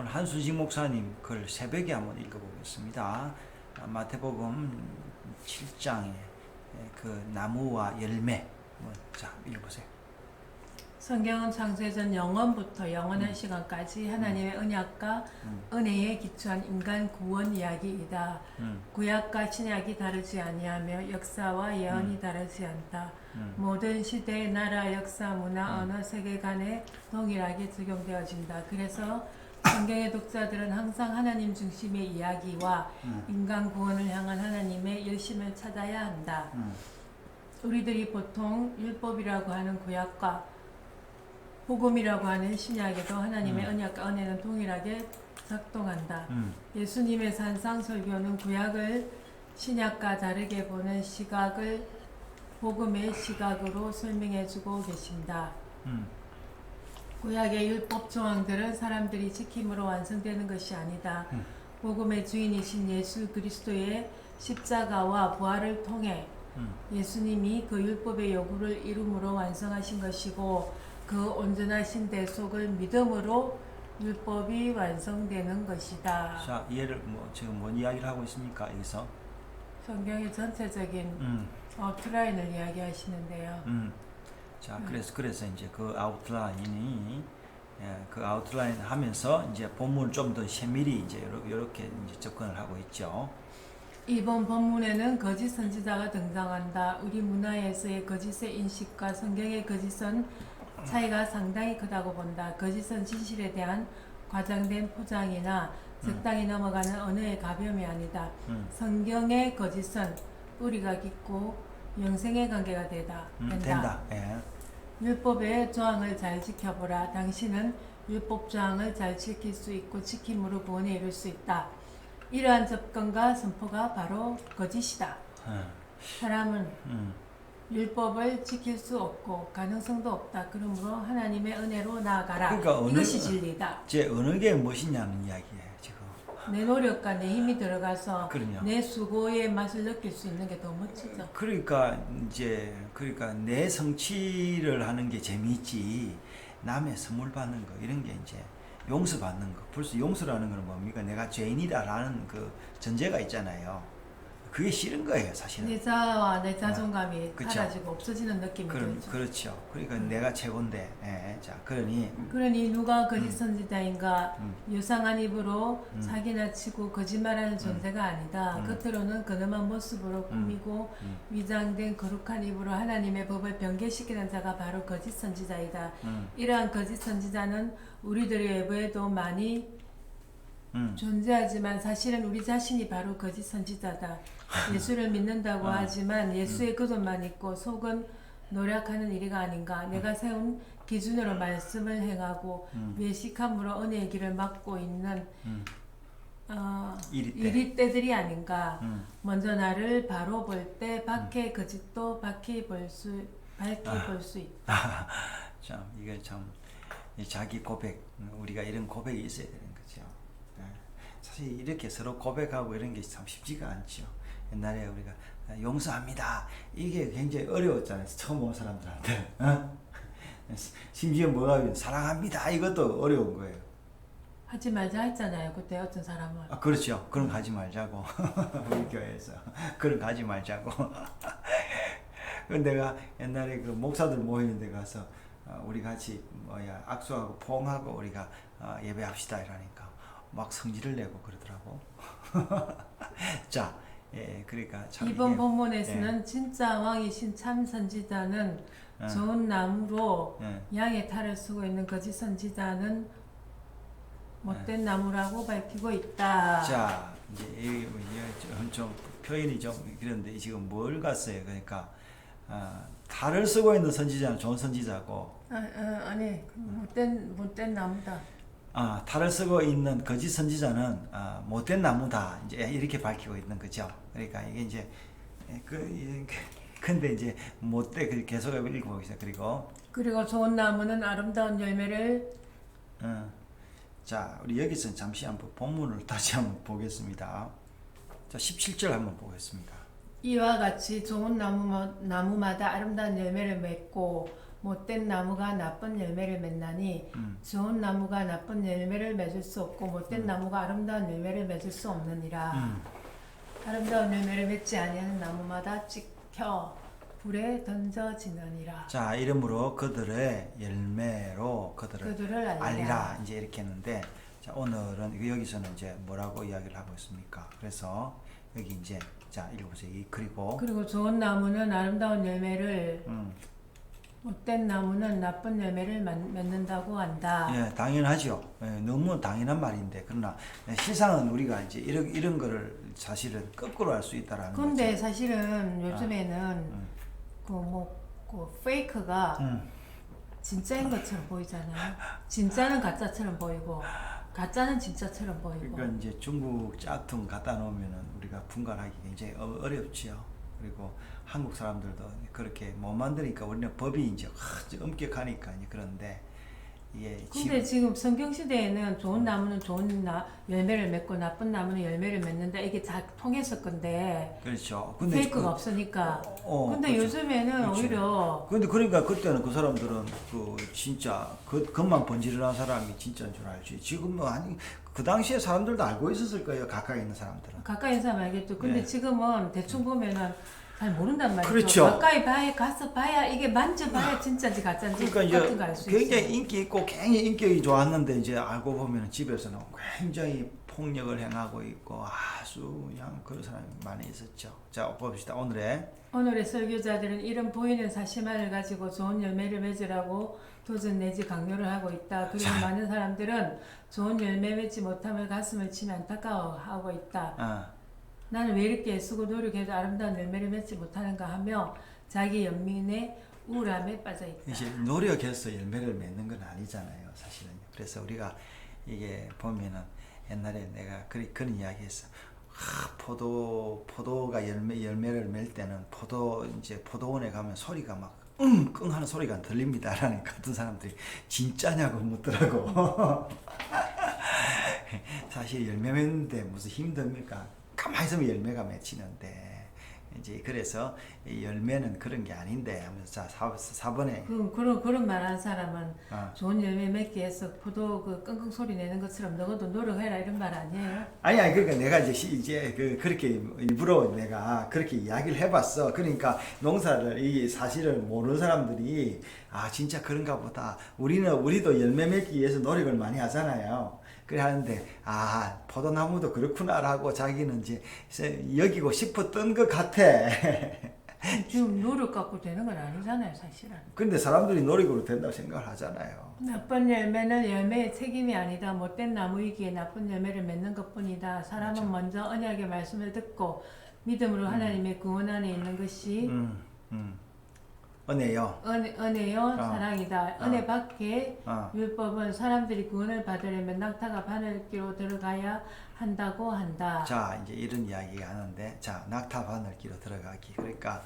오늘 한순식 목사님 글 새벽에 한번 읽어보겠습니다. 마태복음 7장에 그 나무와 열매. 자, 읽어보세요. 성경은 창세전 영원부터 영원한 시간까지 하나님의 언약과 은혜에 기초한 인간 구원 이야기이다. 구약과 신약이 다르지 아니하며 역사와 예언이 다르지 않다. 모든 시대, 나라, 역사, 문화, 언어, 세계관에 동일하게 적용되어진다. 그래서 성경의 독자들은 항상 하나님 중심의 이야기와 인간 구원을 향한 하나님의 열심을 찾아야 한다. 우리들이 보통 율법이라고 하는 구약과 복음이라고 하는 신약에도 하나님의 언약과 은혜는 동일하게 작동한다. 예수님의 산상설교는 구약을 신약과 다르게 보는 시각을 복음의 시각으로 설명해주고 계십니다. 구약의 율법 조항들은 사람들이 지킴으로 완성되는 것이 아니다. 복음의 주인이신 예수 그리스도의 십자가와 부활을 통해 예수님이 그 율법의 요구를 이름으로 완성하신 것이고 그 온전하신 대속을 믿음으로 율법이 완성되는 것이다. 자, 얘를 지금 뭔 이야기를 하고 있습니까? 여기서 성경의 전체적인 아웃라인을 이야기하시는데요. 자, 그래서 이제 그 아웃라인이 그 아웃라인 하면서 이제 본문을 좀 더 세밀히 이제 이렇게 이제 접근을 하고 있죠. 이번 본문에는 거짓 선지자가 등장한다. 우리 문화에서의 거짓의 인식과 성경의 거짓은 차이가 상당히 크다고 본다. 거짓은 진실에 대한 과장된 포장이나 적당히 넘어가는 언어의 가벼움이 아니다. 성경의 거짓은 뿌리가 깊고 영생의 관계가 된다. 예. 율법의 조항을 잘 지켜보라. 당신은 율법 조항을 잘 지킬 수 있고 지킴으로 구원에 이를 수 있다. 이러한 접근과 선포가 바로 거짓이다. 사람은 율법을 지킬 수 없고 가능성도 없다. 그러므로 하나님의 은혜로 나아가라. 그러니까 이것이 진리다. 제 어느 게 무엇이냐는 이야기예요, 지금. 내 노력과 내 힘이 들어가서 그럼요. 내 수고의 맛을 느낄 수 있는 게 더 멋지죠. 그러니까 내 성취를 하는 게 재미있지. 남의 선물 받는 거 이런 게 이제 용서받는 거. 벌써 용서라는 건 뭡니까? 내가 죄인이다라는 그 전제가 있잖아요. 그게 싫은 거예요, 사실은. 내 자아와 내 자존감이 그쵸. 사라지고 없어지는 느낌이 들죠. 그렇죠. 그러니까 내가 최고인데. 예, 자, 그러니 누가 거짓 선지자인가? 유상한 입으로 음. 사기나 치고 거짓말하는 존재가 아니다. 겉으로는 근엄한 모습으로 꾸미고 위장된 거룩한 입으로 하나님의 법을 변개시키는 자가 바로 거짓 선지자이다. 이러한 거짓 선지자는 우리들의 외부에도 많이 존재하지만 사실은 우리 자신이 바로 거짓 선지자다. 예수를 믿는다고 하지만 예수의 그것만 있고 속은 노력하는 일이가 아닌가. 내가 세운 기준으로 말씀을 행하고 외식함으로 은혜의 길을 막고 있는 이리떼들이 아닌가. 먼저 나를 바로 볼 때 밖의 거짓도 밝히 볼 수 있다. 참 이게 참 자기 고백, 우리가 이런 고백이 있어야 되는 거죠. 사실 이렇게 서로 고백하고 이런 게 참 쉽지가 않죠. 옛날에 우리가 용서합니다. 이게 굉장히 어려웠잖아요. 처음 온 사람들한테. 심지어 뭐가 사랑합니다. 이것도 어려운 거예요. 하지 말자 했잖아요. 그때 어떤 사람은. 그렇죠. 그런 거 하지 말자고. 우리 교회에서. 그런 거 하지 말자고. 내가 옛날에 그 목사들 모이는 데 가서 우리 같이 악수하고 포옹하고 우리가 예배합시다 이러니까 막 성질을 내고 그러더라고. 자, 그러니까 참 이번 본문에서는 진짜 왕이신 참 선지자는 좋은 나무로 양의 탈을 쓰고 있는 거짓 선지자는 못된 나무라고 밝히고 있다. 자, 이제 좀 표현이 좀 그런데 지금 뭘 갔어요? 그러니까 탈을 쓰고 있는 선지자는 좋은 선지자고. 아니 못된 나무다. 탈을 쓰고 있는 거짓 선지자는 못된 나무다. 이제 이렇게 밝히고 있는 거죠. 그러니까 이게 이제 근데 이제 못돼 계속 읽어보겠습니다. 그리고 좋은 나무는 아름다운 열매를. 자, 우리 여기서 잠시 한번 본문을 다시 한번 보겠습니다. 자, 17절 한번 보겠습니다. 이와 같이 좋은 나무마다 아름다운 열매를 맺고 못된 나무가 나쁜 열매를 맺나니 좋은 나무가 나쁜 열매를 맺을 수 없고 못된 나무가 아름다운 열매를 맺을 수 없느니라. 아름다운 열매를 맺지 아니하는 나무마다 찍혀 불에 던져지느니라. 자, 이름으로 그들의 열매로 그들을 알리라. 이제 이렇게 했는데, 자, 오늘은 여기서는 이제 뭐라고 이야기를 하고 있습니까? 그래서 여기 이제 자, 읽어보세요. 그리고 좋은 나무는 아름다운 열매를 못된 나무는 나쁜 열매를 맺는다고 한다. 예, 당연하죠. 예, 너무 당연한 말인데, 그러나 실상은 우리가 이제 이런 거를 사실은 거꾸로 할 수 있다라는 거죠. 근데 사실은 요즘에는 그 페이크가 진짜인 것처럼 보이잖아요. 진짜는 가짜처럼 보이고 가짜는 진짜처럼 보이고. 그러니까 이제 중국 짝퉁 갖다 놓으면은 우리가 분간하기 굉장히 어렵지요. 그리고 한국 사람들도 그렇게 못 만드니까 우리는 법이 이제 엄격하니까 이제 그런데 이게 근데 지금 성경 시대에는 좋은 나무는 좋은 열매를 맺고 나쁜 나무는 열매를 맺는다. 이게 다 통해서 건데. 그렇죠. 근데 페이크가 없으니까. 근데 그렇죠. 요즘에는 그렇죠. 오히려. 근데 그러니까 그때는 그 사람들은 그 진짜 그것만 번지르는 사람이 진짜인 줄 알지. 지금 뭐 아니 그 당시에 사람들도 알고 있었을 거예요. 가까이 있는 사람들은. 가까이 있는 사람 알겠죠. 근데 네. 지금은 대충 보면은 잘 모른단 말이죠. 그렇죠. 가까이 가서 봐야 이게 만져봐야 진짜인지 가짜인지 그러니까 같은 거 알 수 있어요. 굉장히 인기 있고 굉장히 인격이 좋았는데 이제 알고 보면 집에서는 굉장히 폭력을 행하고 있고 아주 그냥 그런 사람이 많이 있었죠. 자, 봅시다. 오늘의 설교자들은 이런 보이는 사실만을 가지고 좋은 열매를 맺으라고 도전 내지 강요를 하고 있다. 그리고 많은 사람들은 좋은 열매 맺지 못함을 가슴을 치며 안타까워하고 있다. 나는 왜 이렇게 애쓰고 노력해도 아름다운 열매를 맺지 못하는가 하며 자기 연민의 우울함에 빠져 있다. 이제 노력해서 열매를 맺는 건 아니잖아요, 사실은. 그래서 우리가 이게 보면은 옛날에 내가 그런 이야기했어. 포도가 열매를 맺을 때는 포도원에 가면 소리가 막 끙 하는 소리가 들립니다. 라는 같은 사람들이 진짜냐고 묻더라고. 사실 열매 맺는데 무슨 힘듭니까? 가만히 있으면 열매가 맺히는데 이제 그래서 열매는 그런 게 아닌데 하면서 자 4번에 그런 말하는 사람은 좋은 열매 맺기 위해서 포도 그 끙끙 소리 내는 것처럼 너도 노력해라 이런 말 아니에요? 아니 그러니까 내가 이제 그렇게 일부러 내가 그렇게 이야기를 해봤어. 그러니까 농사를 이 사실을 모르는 사람들이 진짜 그런가 보다. 우리도 열매 맺기 위해서 노력을 많이 하잖아요. 그래 하는데 포도나무도 그렇구나라고 자기는 이제 여기고 싶었던 것 같아. 지금 노력 갖고 되는 건 아니잖아요, 사실은. 근데 사람들이 노력으로 된다고 생각을 하잖아요. 나쁜 열매는 열매의 책임이 아니다. 못된 나무이기에 나쁜 열매를 맺는 것뿐이다. 사람은 그렇죠. 먼저 언약의 말씀을 듣고 믿음으로 하나님의 구원 안에 있는 것이 은혜요. 은혜요, 사랑이다. 은혜 밖에 율법은 사람들이 구원을 받으려면 낙타가 바늘기로 들어가야 한다고 한다. 자, 이제 이런 이야기가 하는데, 자, 낙타 바늘기로 들어가기. 그러니까,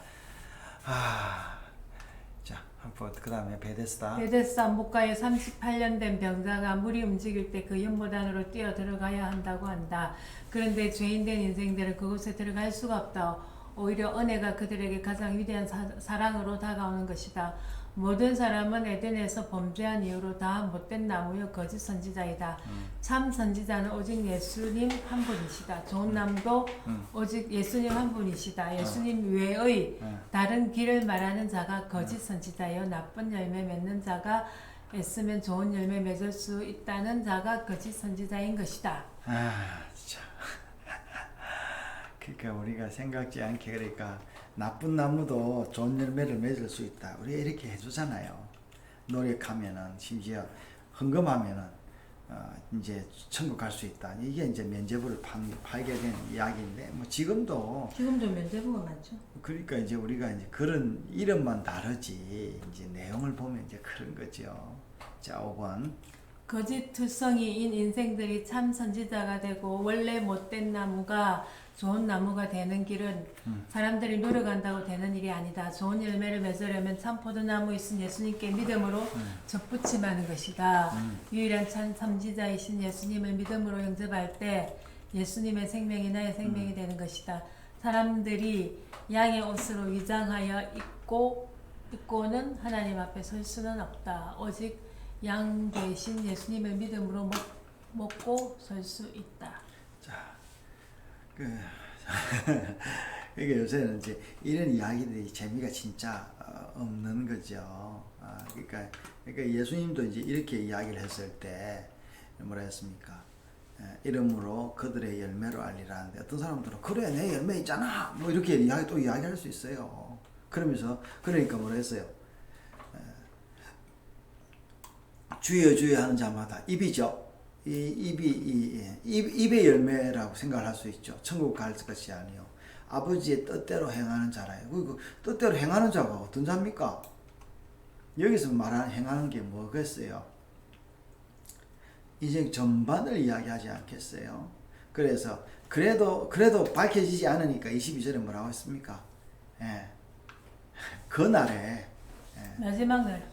자, 한번 그 다음에 베데스다 목가에 38년 된 병자가 물이 움직일 때 그 연못안으로 뛰어 들어가야 한다고 한다. 그런데 죄인된 인생들은 그곳에 들어갈 수가 없다. 오히려 은혜가 그들에게 가장 위대한 사랑으로 다가오는 것이다. 모든 사람은 에덴에서 범죄한 이후로 다 못된 나무요 거짓 선지자이다. 참 선지자는 오직 예수님 한 분이시다. 좋은 나무도 오직 예수님 한 분이시다. 예수님 외의 다른 길을 말하는 자가 거짓 선지자요 나쁜 열매 맺는 자가 애쓰면 좋은 열매 맺을 수 있다는 자가 거짓 선지자인 것이다. 진짜. 그러니까 우리가 생각지 않게 그러니까 나쁜 나무도 좋은 열매를 맺을 수 있다. 우리가 이렇게 해주잖아요. 노력하면은 심지어 헌금하면은 이제 천국 갈 수 있다. 이게 이제 면죄부를 팔게 된 이야기인데 뭐 지금도 면죄부가 많죠. 그러니까 이제 우리가 이제 그런 이름만 다르지 이제 내용을 보면 이제 그런 거죠. 자 5번. 거짓 투성이인 인생들이 참 선지자가 되고 원래 못된 나무가 좋은 나무가 되는 길은 사람들이 노력한다고 되는 일이 아니다. 좋은 열매를 맺으려면 참 포도나무이신 예수님께 믿음으로 접붙임하는 것이다. 유일한 참 선지자이신 예수님을 믿음으로 영접할 때 예수님의 생명이 나의 생명이 되는 것이다. 사람들이 양의 옷으로 위장하여 입고 있고는 하나님 앞에 설 수는 없다. 오직 양 대신 예수님을 믿음으로 먹고 설 수 있다. 자, 그러니까 요새는 이제 이런 이야기들이 재미가 진짜 없는 거죠. 그러니까 예수님도 이제 이렇게 이야기를 했을 때 뭐라 했습니까? 이름으로 그들의 열매로 알리라는데 어떤 사람들은 그래 내 열매 있잖아 뭐 이렇게 이야기할 수 있어요. 그러면서 그러니까 뭐라 했어요? 주여 주여 하는 자마다 입이죠. 입의 열매라고 생각을 할 수 있죠. 천국 갈 것이 아니요 아버지의 뜻대로 행하는 자라요. 그 뜻대로 행하는 자가 어떤 자입니까? 여기서 말하는 행하는 게 뭐겠어요? 인생 전반을 이야기하지 않겠어요? 그래서 그래도 밝혀지지 않으니까 22절에 뭐라고 했습니까? 예. 그 날에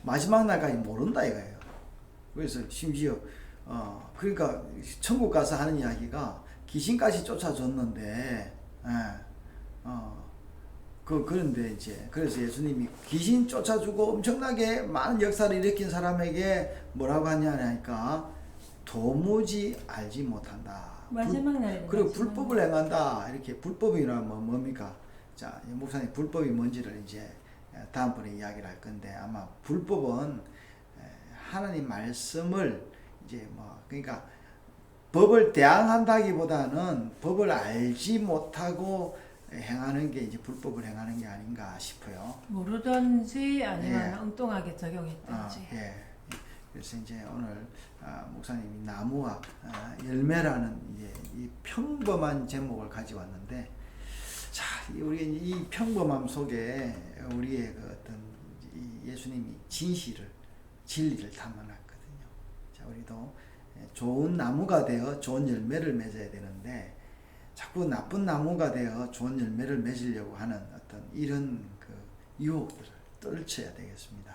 마지막 날까지 모른다 이거예요. 그래서 심지어 그러니까 천국 가서 하는 이야기가 귀신까지 쫓아줬는데 그런데 이제 그래서 예수님이 귀신 쫓아주고 엄청나게 많은 역사를 일으킨 사람에게 뭐라고 하냐니까 도무지 알지 못한다. 마지막 날에 그리고 불법을 행한다. 이렇게 불법이란 뭡니까? 자, 목사님 불법이 뭔지를 이제 다음번에 이야기를 할 건데 아마 불법은 하나님 말씀을 이제 그러니까 법을 대항한다기보다는 법을 알지 못하고 행하는 게 이제 불법을 행하는 게 아닌가 싶어요. 모르든지 아니면 엉뚱하게 적용했든지. 그래서 이제 오늘 목사님이 나무와 열매라는 이제 이 평범한 제목을 가져왔는데, 자, 우리 이 평범함 속에 우리의 그 어떤 이 예수님이 진리를 담아놨거든요. 자, 우리도 좋은 나무가 되어 좋은 열매를 맺어야 되는데 자꾸 나쁜 나무가 되어 좋은 열매를 맺으려고 하는 어떤 이런 그 유혹들을 떨쳐야 되겠습니다.